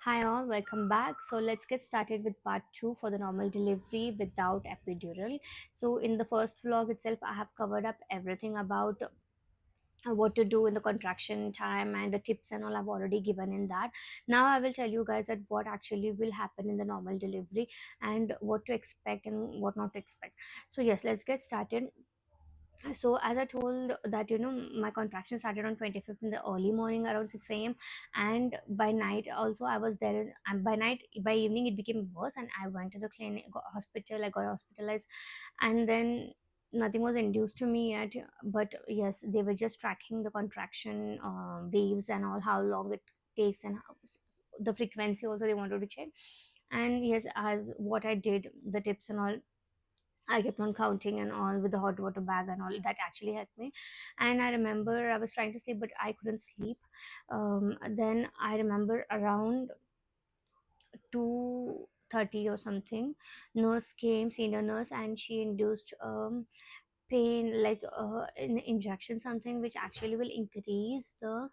Hi all, welcome back. So let's get started with part 2 for the normal delivery without epidural. So in the first vlog itself, I have covered up everything about what to do in the contraction time, and the tips and all I've already given in that. Now I will tell you guys that what actually will happen in the normal delivery and what to expect and what not to expect. So yes, let's get started. So as I told that, my contraction started on 25th in the early morning around 6 a.m., and by night also I was there, and by evening it became worse, and I went to the hospital. I got hospitalized, and then nothing was induced to me yet. But yes, they were just tracking the contraction waves and all, how long it takes, and the frequency also they wanted to check. And yes, as what I did, the tips and all, I kept on counting and all with the hot water bag and all that actually helped me. And I remember I was trying to sleep, but I couldn't sleep. Then I remember around 2:30 or something, nurse came, senior nurse, and she induced pain, like an injection, something which actually will increase the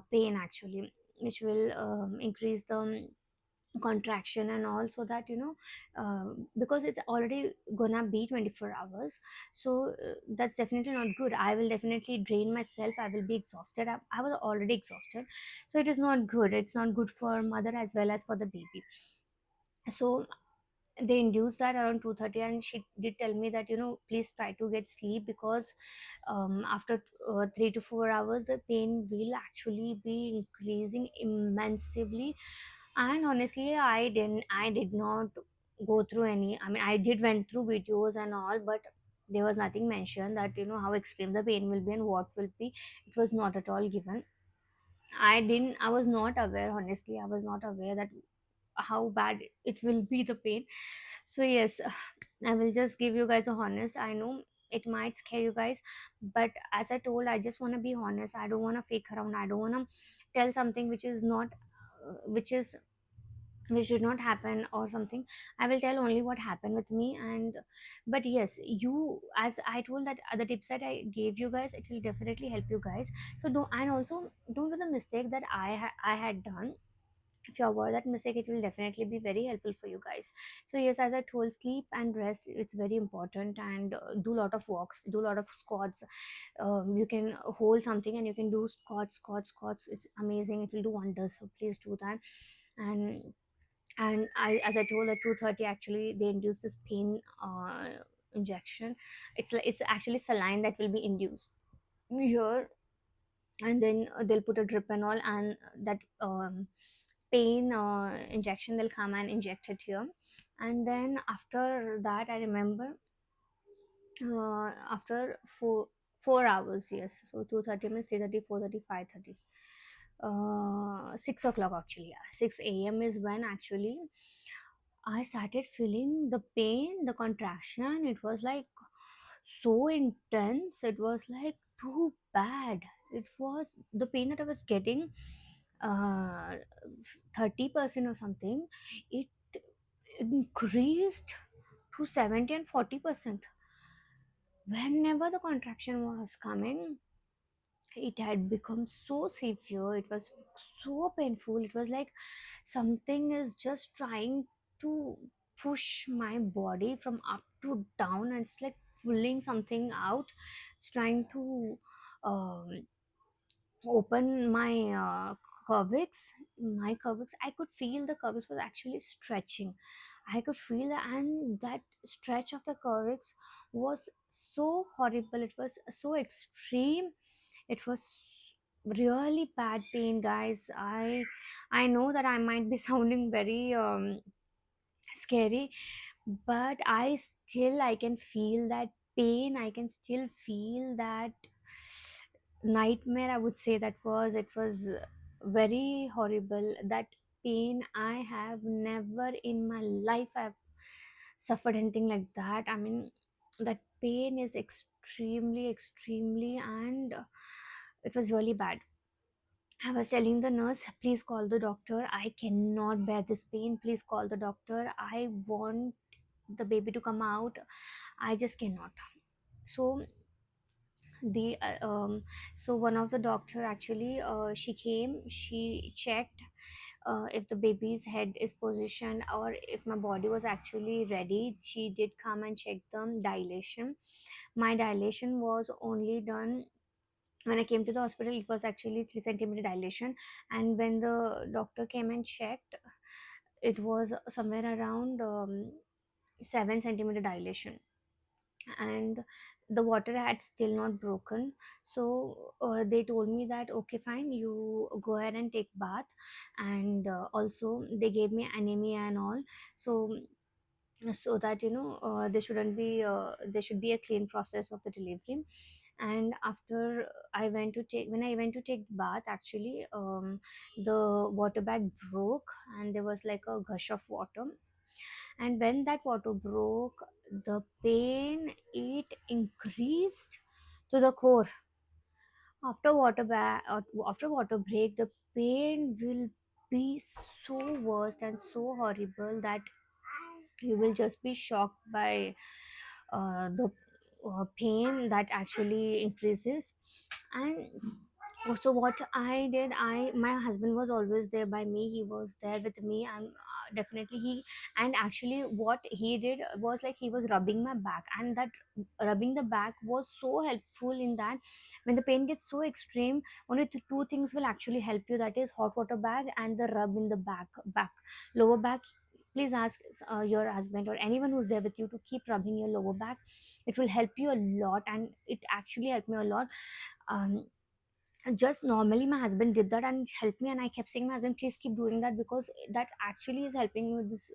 pain, actually, which will increase the contraction and all, so that because it's already gonna be 24 hours. So that's definitely not good. I will definitely drain myself, I will be exhausted. I was already exhausted, so it is not good. It's not good for mother as well as for the baby. So they induced that around 2:30, and she did tell me that, please try to get sleep, because after 3 to 4 hours the pain will actually be increasing immensely. And honestly, I did not go through any, I mean, I did went through videos and all, but there was nothing mentioned that, how extreme the pain will be and what will be. It was not at all given. I was not aware, honestly, I was not aware that how bad it will be, the pain. So yes, I will just give you guys a honest. I know it might scare you guys, but as I told, I just want to be honest. I don't want to fake around. I don't want to tell something which is not, which is, which should not happen or something. I will tell only what happened with me. And but yes, you, as I told, that other tips that I gave you guys, it will definitely help you guys. So don't, and also don't do the mistake that I had done. If you avoid that mistake, it will definitely be very helpful for you guys. So yes, as I told, sleep and rest, it's very important. And do a lot of walks, do a lot of squats. You can hold something and you can do squats. It's amazing, it will do wonders, so please do that. And I, as I told, at 2:30 actually they induce this pain injection. It's actually saline that will be induced here. And then they'll put a drip and all, and that pain injection, they'll come and inject it here. And then after that, I remember, after 4 hours, yes, so 2:30 means 3:30, 4:30, 5:30, 6 o'clock actually, yeah, 6 a.m. is when actually I started feeling the pain, the contraction. It was like so intense. It was like too bad. It was the pain that I was getting, 30% or something. It increased to 70 and 40%. Whenever the contraction was coming, it had become so severe. It was so painful. It was like something is just trying to push my body from up to down, and it's like pulling something out. It's trying to um, open my cervix. My cervix, I could feel the cervix was actually stretching. I could feel that, and that stretch of the cervix was so horrible. It was so extreme. It was really bad pain, guys. I know that I might be sounding very scary, but I can feel that pain. I can still feel that nightmare, I would say. It was very horrible. That pain, I have never in my life I've suffered anything like that. I mean, that pain is extremely, and it was really bad. I was telling the nurse, please call the doctor. I cannot bear this pain. Please call the doctor. I want the baby to come out. I just cannot. So the so one of the doctor actually, she came, she checked, if the baby's head is positioned or if my body was actually ready. She did come and check the dilation. My dilation was only done when I came to the hospital. It was actually 3 centimeter dilation, and when the doctor came and checked, it was somewhere around 7 centimeter dilation, and the water had still not broken. So they told me that okay, fine, you go ahead and take bath, and also they gave me anemia and all. So that there should be a clean process of the delivery. And after I went to take when I went to take the bath, actually the water bag broke, and there was like a gush of water. And when that water broke, the pain, it increased to the core. After water break, the pain will be so worst and so horrible that you will just be shocked by the pain that actually increases. And so what I did, I my husband was always there by me. He was there with me, and definitely he and actually what he did was like he was rubbing my back, and that rubbing the back was so helpful in that when the pain gets so extreme, only two things will actually help you, that is hot water bag and the rub in the back, lower back. Please ask your husband or anyone who's there with you to keep rubbing your lower back. It will help you a lot, and it actually helped me a lot. um, just normally my husband did that and helped me, and I kept saying my husband, please keep doing that, because that actually is helping me with this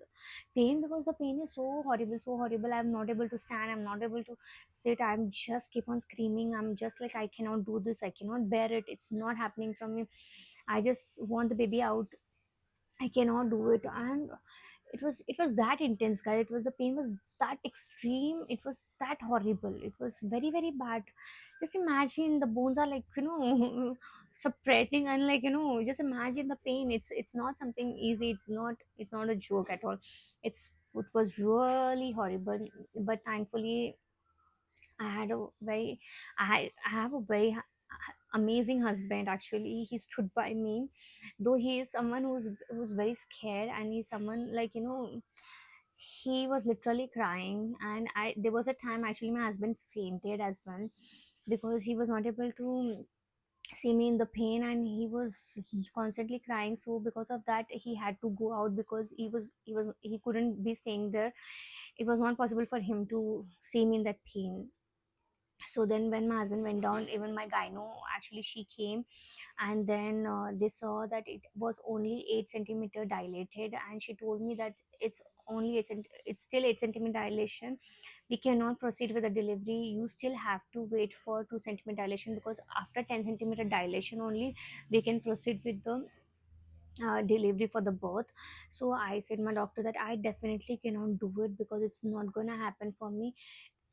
pain, because the pain is so horrible. I'm not able to stand, I'm not able to sit, I'm just keep on screaming. I'm just like, I cannot do this, I cannot bear it, it's not happening from me. I just want the baby out, I cannot do it. And it was that intense, guys. It was, the pain was that extreme, it was that horrible, it was very very bad. Just imagine, the bones are like, separating, and like, just imagine the pain. It's not something easy, it's not a joke at all. It was really horrible. But thankfully I had a very I have a very amazing husband. Actually, he stood by me, though he is someone who's very scared, and he's someone like, he was literally crying. And I there was a time actually my husband fainted as well, because he was not able to see me in the pain, and he constantly crying. So because of that, he had to go out, because he couldn't be staying there. It was not possible for him to see me in that pain. So then when my husband went down, even my gyno, actually she came, and then they saw that it was only 8 centimeter dilated, and she told me that it's still 8 centimeter dilation. We cannot proceed with the delivery, you still have to wait for 2 centimeter dilation, because after 10 centimeter dilation only we can proceed with the delivery for the birth. So I said my doctor that I definitely cannot do it, because it's not gonna happen for me.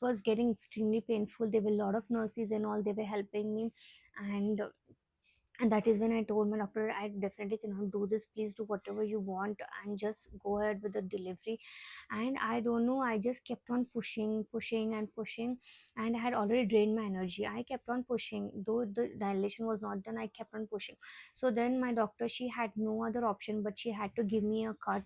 It was getting extremely painful. There were a lot of nurses and all, they were helping me. And and that is when I told my doctor, I definitely cannot do this, please do whatever you want and just go ahead with the delivery. And I don't know, I just kept on pushing and pushing, and I had already drained my energy. I kept on pushing, though the dilation was not done, I kept on pushing. So then my doctor, she had no other option, but she had to give me a cut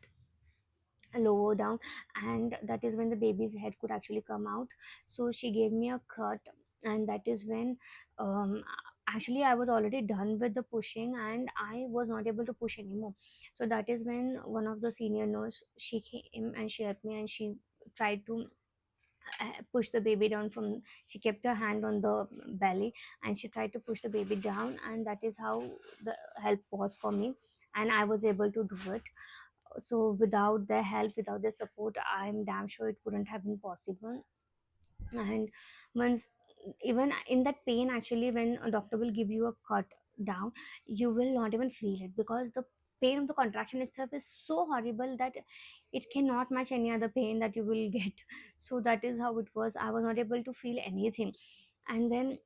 lower down, and that is when the baby's head could actually come out. So she gave me a cut, and that is when um, actually I was already done with the pushing, and I was not able to push anymore. So that is when one of the senior nurse, she came and she helped me, and she tried to push the baby down from, she kept her hand on the belly, and she tried to push the baby down, and that is how the help was for me, and I was able to do it. So without their help, without their support, I'm damn sure it wouldn't have been possible. And once, even in that pain, actually when a doctor will give you a cut down, you will not even feel it, because the pain of the contraction itself is so horrible that it cannot match any other pain that you will get. So that is how it was, I was not able to feel anything. And then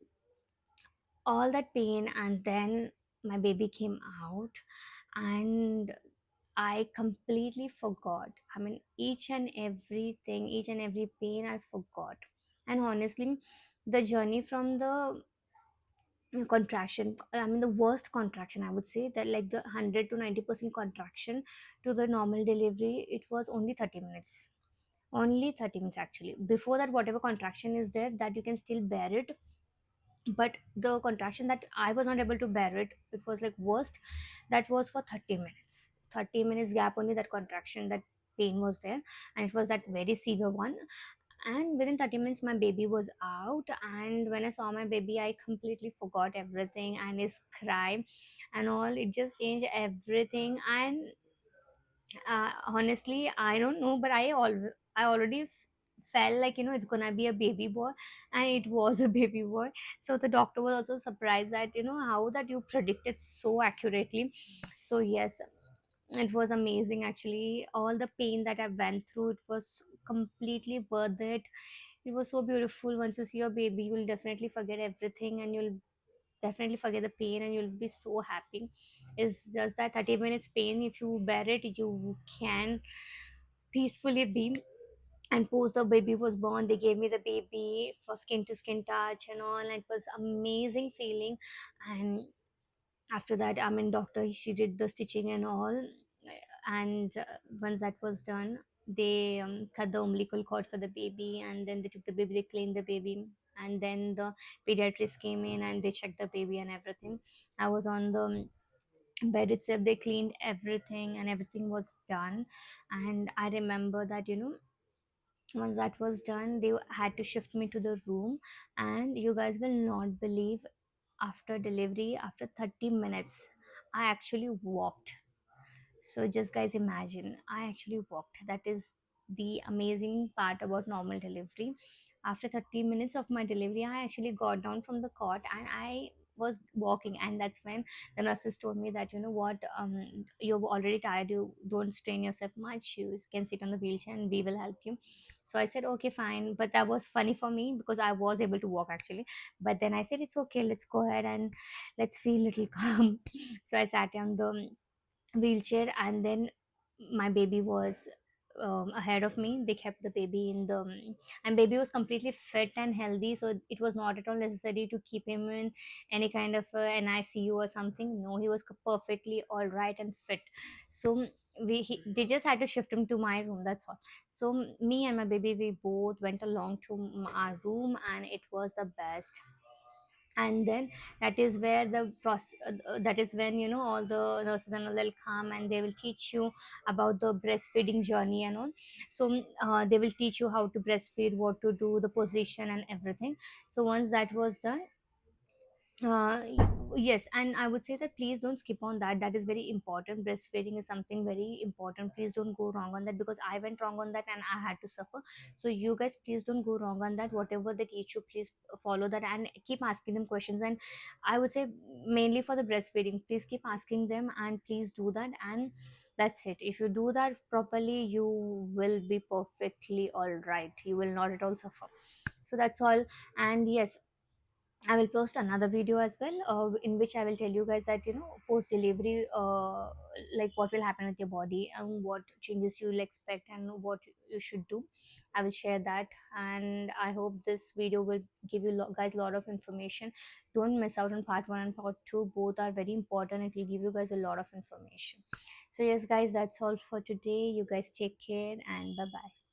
all that pain, and then my baby came out, and I completely forgot. I mean, each and everything, each and every pain I forgot. And honestly, the journey from the contraction, I mean the worst contraction, I would say that, like the 100 to 90% contraction to the normal delivery, it was only 30 minutes. Only 30 minutes actually. Before that, whatever contraction is there, that you can still bear it. But the contraction that I was not able to bear it, it was like worst. That was for 30 minutes. 30 minutes gap only, that contraction, that pain was there, and it was that very severe one. And within 30 minutes my baby was out, and when I saw my baby, I completely forgot everything, and his cry and all, it just changed everything. And honestly, I don't know, but I already felt like, it's gonna be a baby boy, and it was a baby boy. So the doctor was also surprised that, how that you predicted so accurately. So yes, it was amazing actually. All the pain that I went through, it was completely worth it. It was so beautiful. Once you see your baby, you'll definitely forget everything, and you'll definitely forget the pain, and you'll be so happy. It's just that 30 minutes pain, if you bear it, you can peacefully be. And post the baby was born, they gave me the baby for skin to skin touch and all, and it was amazing feeling. And after that, I mean, doctor, she did the stitching and all. And once that was done, they cut the umbilical cord for the baby, and then they took the baby, they cleaned the baby, and then the pediatrician came in and they checked the baby and everything. I was on the bed itself, they cleaned everything, and everything was done. And I remember that, once that was done, they had to shift me to the room. And you guys will not believe, after delivery, after 30 minutes, I actually walked. So just guys imagine, I actually walked. That is the amazing part about normal delivery. After 30 minutes of my delivery, I actually got down from the cot and I was walking. And that's when the nurses told me that, what, you're already tired, you don't strain yourself much, you can sit on the wheelchair and we will help you. So I said okay, fine. But that was funny for me because I was able to walk actually. But then I said it's okay, let's go ahead and let's feel little calm. So I sat on the wheelchair, and then my baby was ahead of me. They kept the baby in the and baby was completely fit and healthy, so it was not at all necessary to keep him in any kind of an ICU or something. No, he was perfectly all right and fit. So they just had to shift him to my room, that's all. So me and my baby, we both went along to our room, and it was the best. And then that is where that is when, all the nurses and all, they'll come and they will teach you about the breastfeeding journey and all. So they will teach you how to breastfeed, what to do, the position and everything. So once that was done, yes, and I would say that please don't skip on that. That is very important. Breastfeeding is something very important. Please don't go wrong on that, because I went wrong on that and I had to suffer. So you guys, please don't go wrong on that. Whatever they teach you, please follow that and keep asking them questions. And I would say mainly for the breastfeeding, please keep asking them and please do that. And that's it. If you do that properly, you will be perfectly all right. You will not at all suffer. So that's all. And yes, I will post another video as well, in which I will tell you guys that, post delivery, like what will happen with your body and what changes you will expect and what you should do. I will share that, and I hope this video will give you guys a lot of information. Don't miss out on part one and part two. Both are very important. It will give you guys a lot of information. So yes, guys, that's all for today. You guys take care and bye bye.